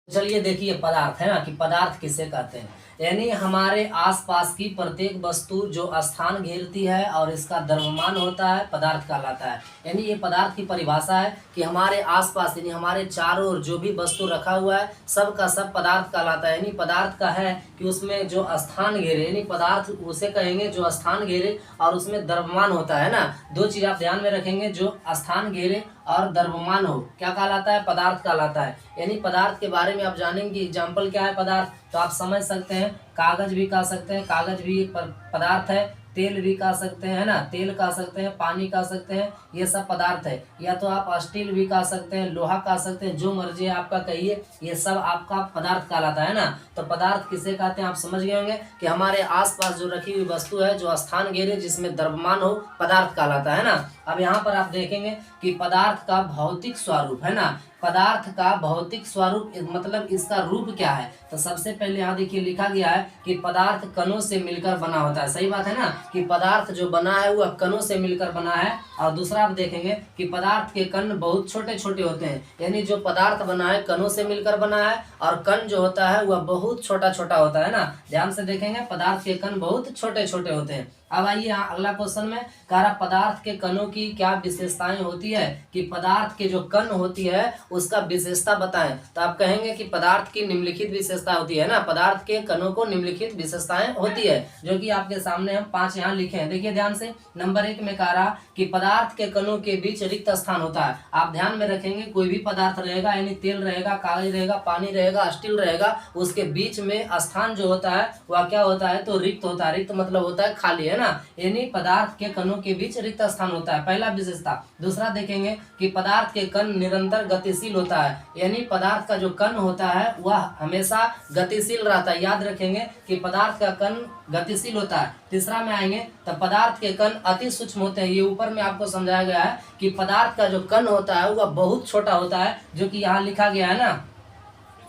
चलिए देखिए पदार्थ है ना कि पदार्थ किसे कहते हैं। यानी हमारे आसपास की प्रत्येक वस्तु जो स्थान घेरती है और इसका द्रव्यमान होता है पदार्थ कहलाता है। यानी ये पदार्थ की परिभाषा है कि हमारे आसपास यानी हमारे चारों ओर जो भी वस्तु रखा हुआ है सब का सब पदार्थ कहलाता है। यानी पदार्थ का है कि उसमें जो स्थान घेरे यानी पदार्थ उसे कहेंगे जो स्थान घेरे और उसमें द्रव्यमान होता है ना। दो चीज आप ध्यान में रखेंगे, जो स्थान घेरे और द्रव्यमान हो क्या कहलाता है, पदार्थ कहलाता है। यानी पदार्थ के बारे में आप जानेंगे एग्जाम्पल क्या है पदार्थ, तो आप समझ सकते हैं कागज भी कह सकते हैं, कागज भी एक पदार्थ है। तेल भी कह सकते हैं, है ना, तेल कह सकते हैं, पानी कह सकते हैं, ये सब पदार्थ है। या तो आप स्टील भी कह सकते हैं, लोहा कह सकते हैं, जो मर्जी है आपका कहिए, ये सब आपका पदार्थ कहलाता है ना। तो पदार्थ किसे कहते हैं आप समझ गए होंगे कि हमारे आसपास जो रखी हुई वस्तु है जो स्थान घेरे जिसमें द्रव्यमान हो पदार्थ कहलाता है ना। अब यहाँ पर आप देखेंगे कि पदार्थ का भौतिक स्वरूप है ना, पदार्थ का भौतिक स्वरूप मतलब इसका रूप क्या है। तो सबसे पहले यहाँ देखिए लिखा गया है कि पदार्थ कणों से मिलकर बना होता है। सही बात है ना कि पदार्थ जो बना है वह कणों से मिलकर बना है। और दूसरा आप देखेंगे कि पदार्थ के कण बहुत छोटे छोटे होते हैं। यानी जो पदार्थ बना है कणों से मिलकर बना है और कण जो होता है वह बहुत छोटा छोटा होता है ना। ध्यान से देखेंगे पदार्थ के कण बहुत छोटे छोटे होते हैं। अब आइए अगला क्वेश्चन में कह रहा पदार्थ के कणों की क्या विशेषताएं होती है कि पदार्थ के जो कण होती है उसका विशेषता बताएं। तो आप कहेंगे कि पदार्थ की निम्नलिखित विशेषता होती है ना, पदार्थ के कणों को निम्नलिखित विशेषताएं होती है जो कि आपके सामने हम 5 यहाँ लिखे हैं। देखिए ध्यान से, नंबर 1 में कह रहा कि पदार्थ के कणों के बीच रिक्त स्थान होता है। आप ध्यान में रखेंगे कोई भी पदार्थ रहेगा यानी तेल रहेगा, कागज रहेगा, पानी रहेगा, स्टील रहेगा, उसके बीच में स्थान जो होता है वह क्या होता है तो रिक्त होता है। रिक्त मतलब होता है खाली है ना, यानी पदार्थ के कणों के बीच रिक्त स्थान होता है, पहला विशेषता। दूसरा देखेंगे कि पदार्थ के कण निरंतर गतिशील होता है। यानी पदार्थ का जो कण होता है वह हमेशा गतिशील रहता है। याद रखेंगे कि पदार्थ का कण गतिशील होता है। तीसरा में आएंगे तो पदार्थ के कण अति सूक्ष्म होते हैं। ये ऊपर में आपको समझाया गया है कि पदार्थ का जो कण होता है वह बहुत छोटा होता है, जो कि यहाँ लिखा गया है ना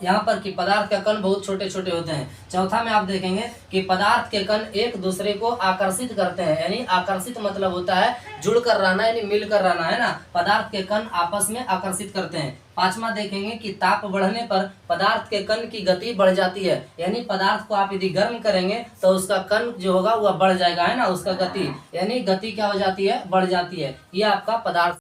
यहाँ पर कि पदार्थ के कण बहुत छोटे छोटे होते हैं। चौथा में आप देखेंगे कि पदार्थ के कण एक दूसरे को आकर्षित करते हैं। यानी आकर्षित मतलब होता है जुड़कर रहना यानी मिलकर रहना है ना, पदार्थ के कण आपस में आकर्षित करते हैं। पांचवा देखेंगे कि ताप बढ़ने पर पदार्थ के कण की गति बढ़ जाती है। यानी पदार्थ को आप यदि गर्म करेंगे तो उसका कण जो होगा वह बढ़ जाएगा है ना, उसका गति यानी गति क्या हो जाती है बढ़ जाती है। ये आपका पदार्थ